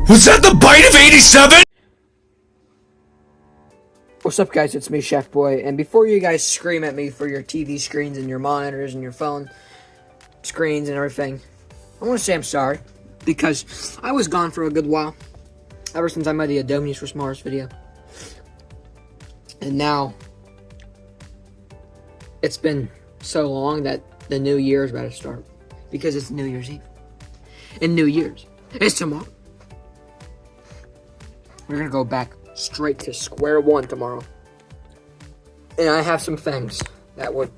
Was that the bite of 87? What's up, guys? It's me, Chef Boy, and before you guys scream at me for your TV screens and your monitors and your phone screens and everything, I want to say I'm sorry, because I was gone for a good while, ever since I made the Adonis for Mars video, and now it's been so long that the new year is about to start, because it's New Year's Eve, and New Year's is tomorrow. We're gonna go back straight to square one tomorrow. And I have some things that would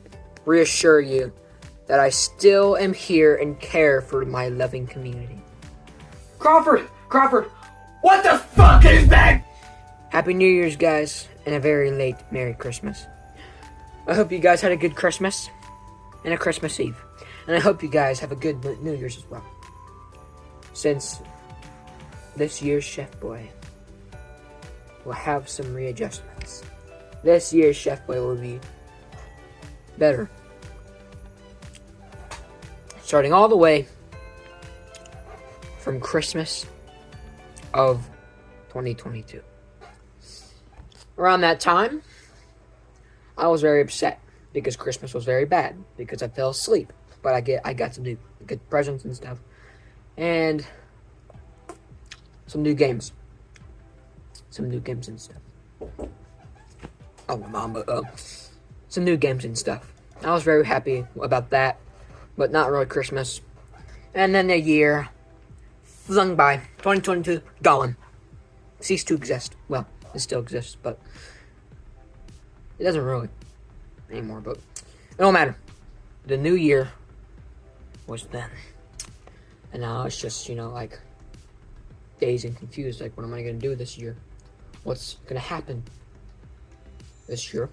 reassure you that I still am here and care for my loving community. Crawford, what the fuck is that? Happy New Year's, guys, and a very late Merry Christmas. I hope you guys had a good Christmas and a Christmas Eve. And I hope you guys have a good New Year's as well. Since this year's Chef Boy will have some readjustments. This year's Chef Boy will be better. Starting all the way from Christmas of 2022. Around that time, I was very upset because Christmas was very bad because I fell asleep. But I got some new good presents and stuff. And some new games. Some new games and stuff. Oh, my mom, some new games and stuff. I was very happy about that, but not really Christmas. And then the year flung by. 2022, gone. Ceased to exist. Well, it still exists, but it doesn't really anymore, but it don't matter. The new year was then. And now it's just, like, dazed and confused. Like, what am I going to do this year? What's going to happen this year?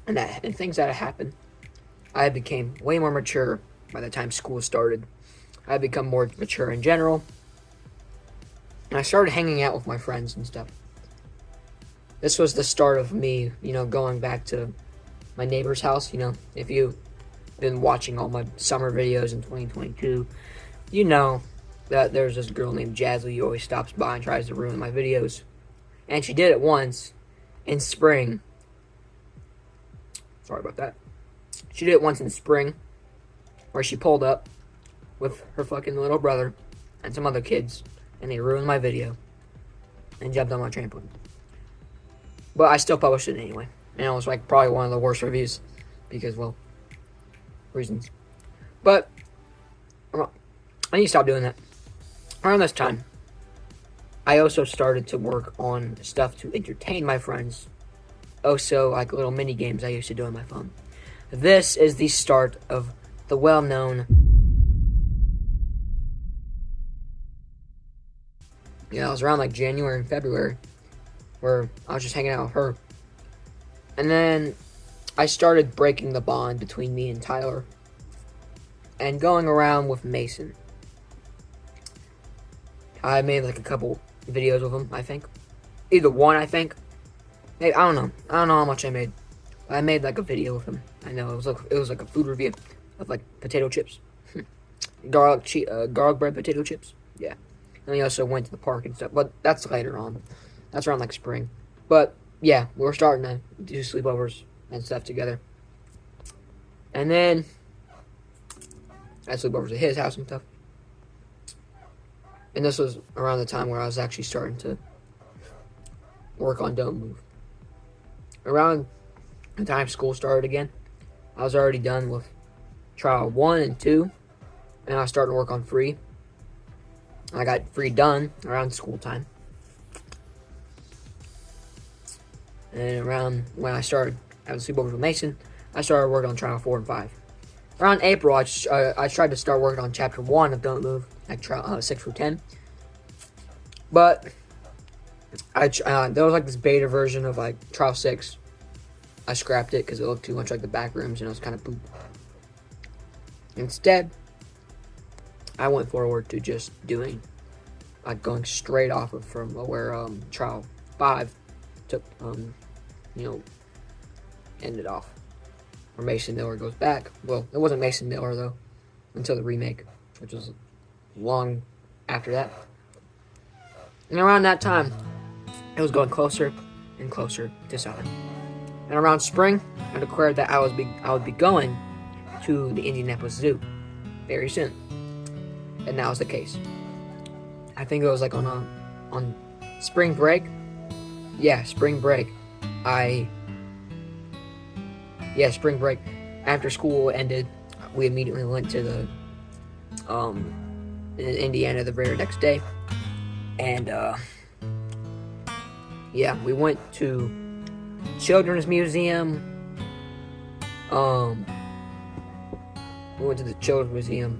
And things that happened, I became way more mature by the time school started. I become more mature in general. And I started hanging out with my friends and stuff. This was the start of me, going back to my neighbor's house. If you've been watching all my summer videos in 2022, you know that there's this girl named Jazzy who always stops by and tries to ruin my videos. And she did it once in spring. Sorry about that. She did it once in spring, where she pulled up with her fucking little brother and some other kids, and they ruined my video and jumped on my trampoline. But I still published it anyway. And it was like probably one of the worst reviews because, well, reasons. But I need to stop doing that. Around this time, I also started to work on stuff to entertain my friends. Also, like little mini games I used to do on my phone. This is the start of the well-known... Yeah, it was around like January and February, where I was just hanging out with her. And then I started breaking the bond between me and Tyler, and going around with Mason. I made like a couple videos with him, I think. Either one, I think. Hey, I don't know. I don't know how much I made. I made like a video with him. I know it was like a food review of like potato chips, garlic bread potato chips. Yeah. And we also went to the park and stuff, but that's later on. That's around like spring. But yeah, we're starting to do sleepovers and stuff together. And then I had sleepovers at his house and stuff. And this was around the time where I was actually starting to work on Don't Move. Around the time school started again, I was already done with trial 1 and 2, and I was starting to work on Free. I got Free done around school time. And around when I started having sleepovers with Mason, I started working on trial 4 and 5. Around April, I tried to start working on chapter 1 of Don't Move, like trial 6 through 10. But there was like this beta version of like trial 6. I scrapped it because it looked too much like the back rooms and it was kind of poop. Instead, I went forward to just doing, like going straight off of from where trial 5 took, ended off. Where Mason Miller goes back. Well, it wasn't Mason Miller though, until the remake, which was long after that. And around that time, it was going closer and closer to summer. And around spring, I declared that I would be going to the Indianapolis Zoo very soon. And that was the case. I think it was like on spring break. Yeah, spring break. Spring break. After school ended, we immediately went to the in Indiana the very next day. And we went to Children's Museum. We went to the Children's Museum.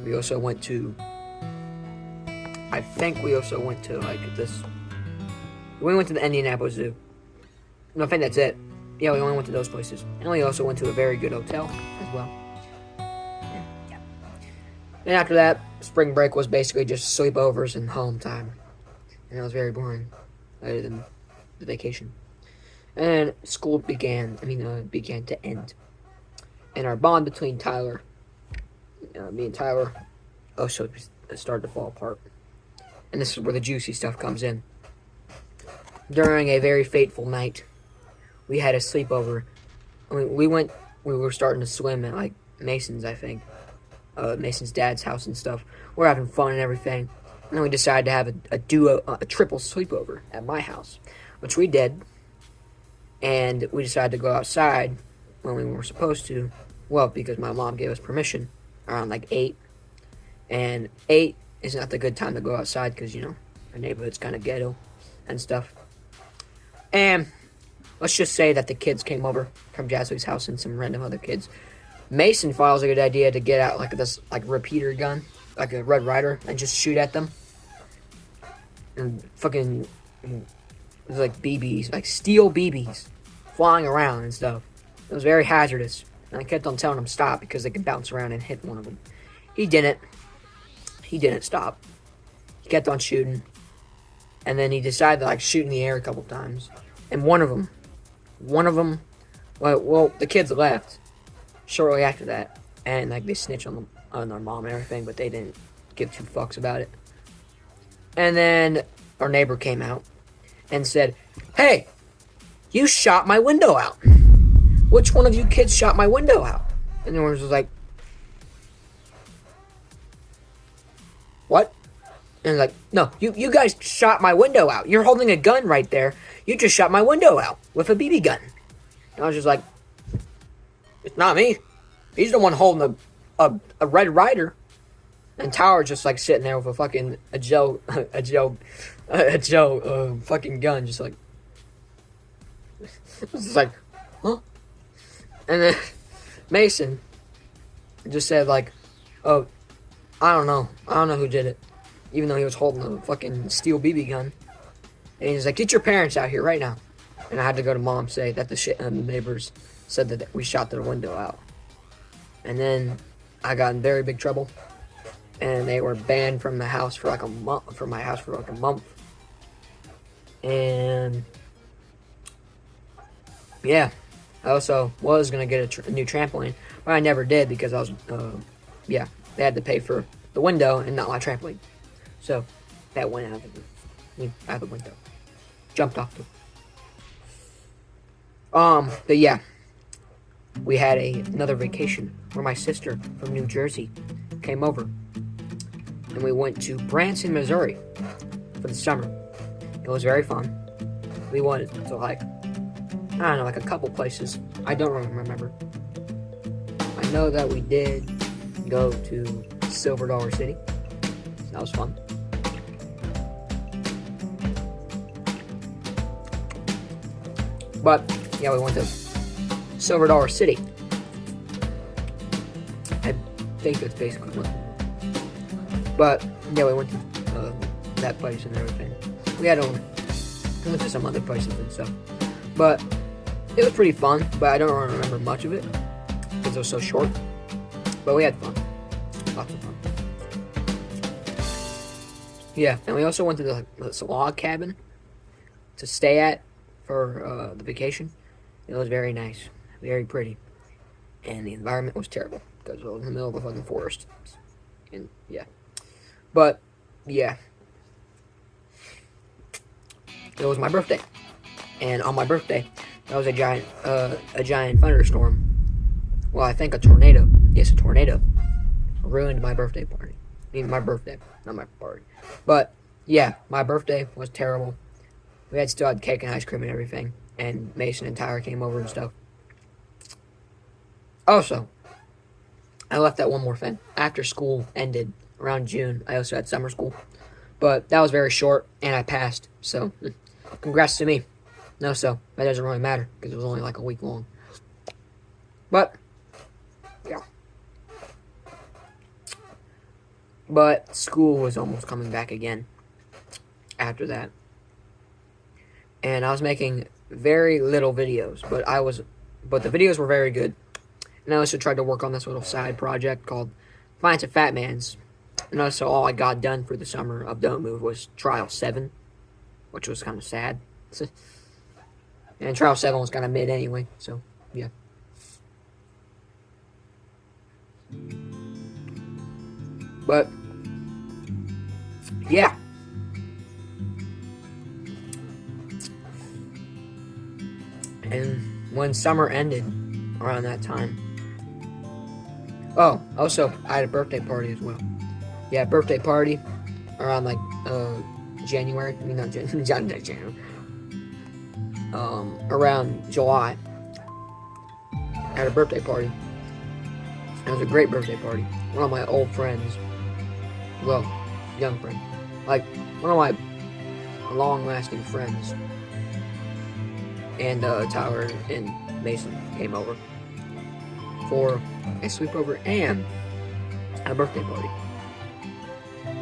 We also went to. I think we also went to like this. We went to the Indianapolis Zoo. No, I think that's it. Yeah, we only went to those places, and we also went to a very good hotel as well. Yeah. And after that, spring break was basically just sleepovers and home time, and it was very boring, other than the vacation. And school began to end, and our bond between me and Tyler, also started to fall apart. And this is where the juicy stuff comes in. During a very fateful night, we had a sleepover. We were starting to swim at like Mason's, I think, Mason's dad's house and stuff. We're having fun and everything, and then we decided to have a triple sleepover at my house, which we did. And we decided to go outside when we were supposed to. Well, because my mom gave us permission around like 8. And 8 is not the good time to go outside because, our neighborhood's kind of ghetto and stuff. And let's just say that the kids came over from Jaswick's house and some random other kids. Mason thought it was a good idea to get out like this repeater gun, like a Red Ryder, and just shoot at them. And fucking, it was like BBs, like steel BBs, flying around and stuff. It was very hazardous. And I kept on telling him stop because they could bounce around and hit one of them. He didn't. He didn't stop. He kept on shooting. And then he decided to shoot in the air a couple times. And one of them, well, the kids left shortly after that. And they snitched on their mom and everything, but they didn't give two fucks about it. And then our neighbor came out and said, "Hey, you shot my window out. Which one of you kids shot my window out?" And then was like, "What?" And like, "No, you guys shot my window out. You're holding a gun right there. You just shot my window out with a BB gun." And I was just like, "It's not me. He's the one holding a Red Ryder." And Tower just sitting there with a fucking Joe fucking gun, just like, it's like, huh? And then Mason just said "Oh, I don't know who did it," even though he was holding a fucking steel BB gun. And he's like, "Get your parents out here right now." And I had to go to mom say that the neighbors said that we shot their window out. And then I got in very big trouble. And they were banned from the house for a month, from my house for a month. And yeah, I also was going to get a new trampoline, but I never did because I was, they had to pay for the window and not my trampoline. So that went out of the window. Jumped off the... But yeah, we had another vacation where my sister from New Jersey came over. And we went to Branson, Missouri for the summer. It was very fun. We went to a couple places. I don't really remember. I know that we did go to Silver Dollar City. That was fun. But, yeah, we went to Silver Dollar City. I think that's basically what. But, yeah, we went to that place and everything. We went to some other places and stuff. But it was pretty fun, but I don't really remember much of it because it was so short. But we had fun. Lots of fun. Yeah, and we also went to this log cabin to stay at for the vacation. It was very nice, very pretty, and the environment was terrible. because I was in the middle of a fucking forest. And yeah. But, yeah. It was my birthday. And on my birthday, that was a giant thunderstorm. Well, I think a tornado. Yes, a tornado. Ruined my birthday party. I mean, my birthday, not my party. But, yeah, my birthday was terrible. We still had cake and ice cream and everything. And Mason and Tyler came over and stuff. Also, I left that one more thing. After school ended around June, I also had summer school. But that was very short, and I passed. So, congrats to me. No, so, that doesn't really matter, because it was only like a week long. But, yeah. But, school was almost coming back again after that. And I was making very little videos, but the videos were very good. And I also tried to work on this little side project called Finance of Fat Mans. And also all I got done for the summer of Don't Move was Trial 7, which was kind of sad. And Trial 7 was kind of mid anyway, so, yeah. But, yeah. And when summer ended, around that time. Oh, also, I had a birthday party as well. Yeah, birthday party around like January. I mean, not January. Around July. I had a birthday party. It was a great birthday party. One of my old friends, well, young friend, like one of my long-lasting friends, and Tyler and Mason came over for a sleepover and a birthday party.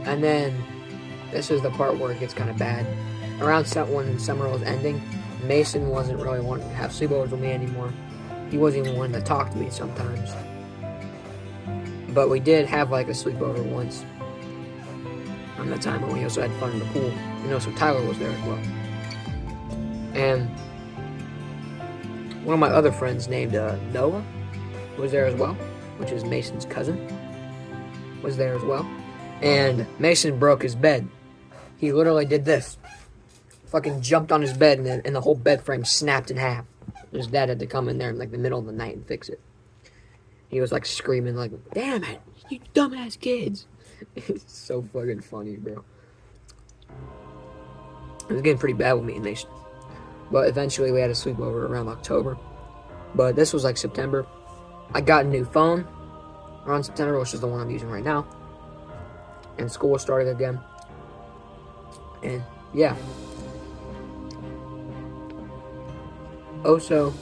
And then this is the part where it gets kind of bad. Around when summer was ending, Mason wasn't really wanting to have sleepovers with me anymore. He wasn't even wanting to talk to me sometimes. But we did have like a sleepover once on that time, and we also had fun in the pool. And also Tyler was there as well. And one of my other friends named Noah was there as well, which is Mason's cousin, was there as well. And Mason broke his bed. He literally did this. Fucking jumped on his bed, and the whole bed frame snapped in half. His dad had to come in there in like the middle of the night and fix it. He was like screaming like, "Damn it, you dumbass kids." It's so fucking funny, bro. It was getting pretty bad with me and Mason. But eventually we had a sleepover around October. But this was like September. I got a new phone around September, which is the one I'm using right now. And school started again. And yeah. Also,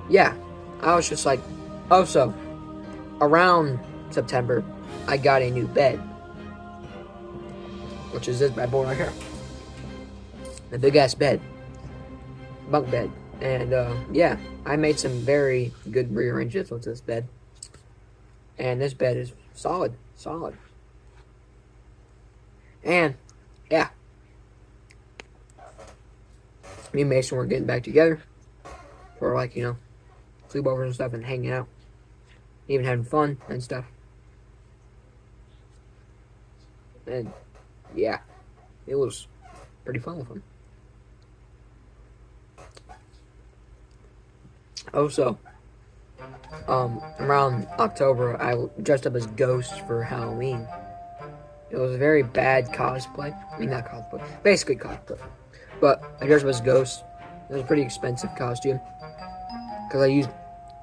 yeah, I was just like, also, around September, I got a new bed, which is this bad boy right here. The big ass bed, bunk bed. And yeah, I made some very good rearrangements with this bed. And this bed is solid. And yeah, me and Mason were getting back together for like, you know, sleepovers and stuff and hanging out, even having fun and stuff. And yeah, it was pretty fun with him. Also, around October, I dressed up as Ghost for Halloween. It was a very bad cosplay. I mean, not cosplay, basically cosplay. But I dressed up as Ghost. It was a pretty expensive costume, because I used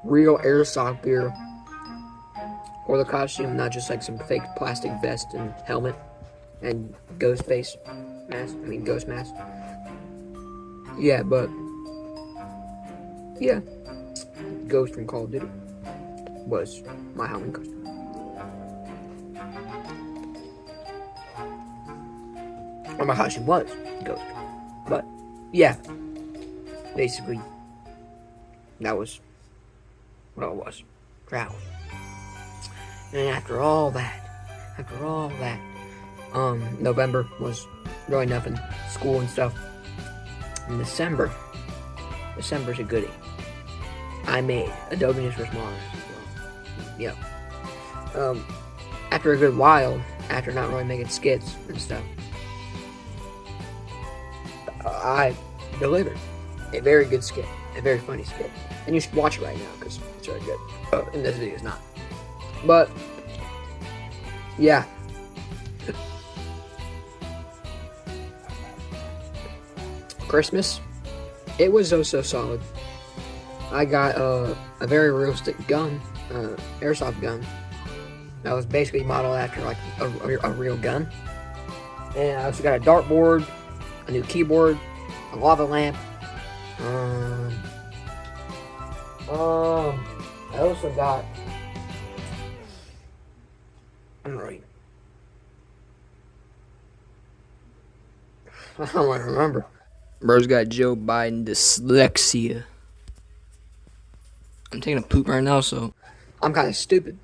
real airsoft gear for the costume, not just like some fake plastic vest and helmet and ghost face mask. I mean, ghost mask. Yeah, but yeah, Ghost from Call of Duty was my Halloween costume. Or my costume was Ghost. But yeah, basically that was what it was for Halloween. And after all that, November was really nothing, school and stuff. And December's a goodie. I made Adobe Illustrator for Smaller. Yep. After a good while, after not really making skits and stuff, I delivered a very good skit, a very funny skit, and you should watch it right now because it's really good. And this video is not, but yeah. Christmas, it was so solid. I got a very realistic gun, airsoft gun. That was basically modeled after like a real gun. And I also got a dartboard, a new keyboard, a lava lamp. I also got. I'm right. I don't really remember. Bro's got Joe Biden dyslexia. I'm taking a poop right now, so I'm kind of stupid.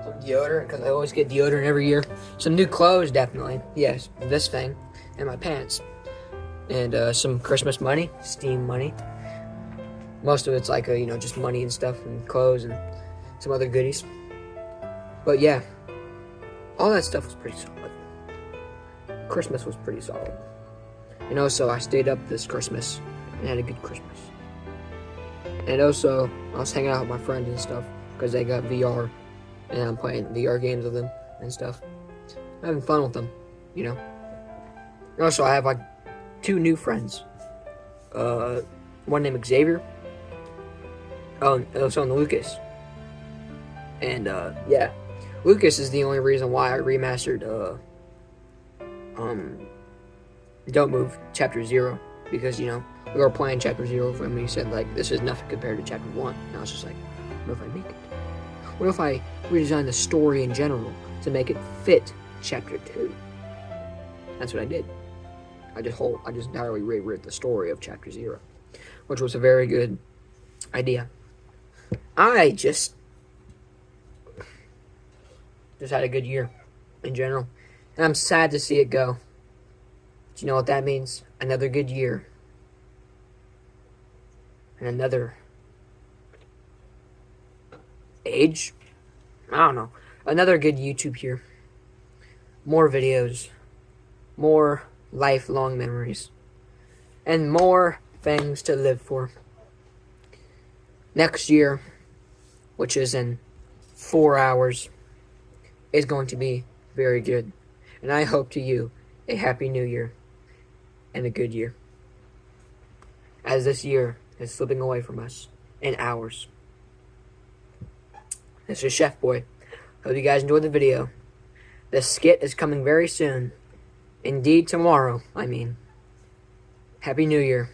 Some deodorant, because I always get deodorant every year. Some new clothes, definitely. Yes, this thing. And my pants. And some Christmas money, Steam money. Most of it's like, just money and stuff, and clothes, and some other goodies. But yeah, all that stuff was pretty solid. Christmas was pretty solid. So I stayed up this Christmas and had a good Christmas. And also, I was hanging out with my friends and stuff, because they got VR. And I'm playing VR games with them and stuff. I'm having fun with them, And also, I have like 2 new friends. One named Xavier. Oh, and also Lucas. And yeah, Lucas is the only reason why I remastered Don't Move Chapter 0, because we were playing Chapter 0 when he said like this is nothing compared to Chapter 1. And I was just like, what if I make it? What if I redesign the story in general to make it fit Chapter 2? That's what I did. I just entirely rewrote the story of Chapter 0, which was a very good idea. I just had a good year in general, and I'm sad to see it go. Do you know what that means? Another good year, and another age? I don't know. Another good YouTube year. More videos. More lifelong memories. And more things to live for. Next year, which is in 4 hours, is going to be very good. And I hope to you a Happy New Year and a good year. As this year is slipping away from us in hours. This is Chef Boy. Hope you guys enjoyed the video. The skit is coming very soon. Indeed, tomorrow, I mean. Happy New Year.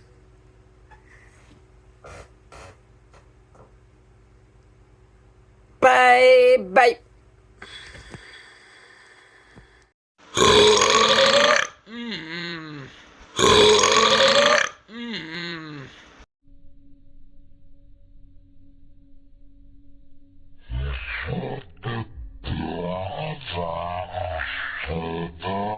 Bye.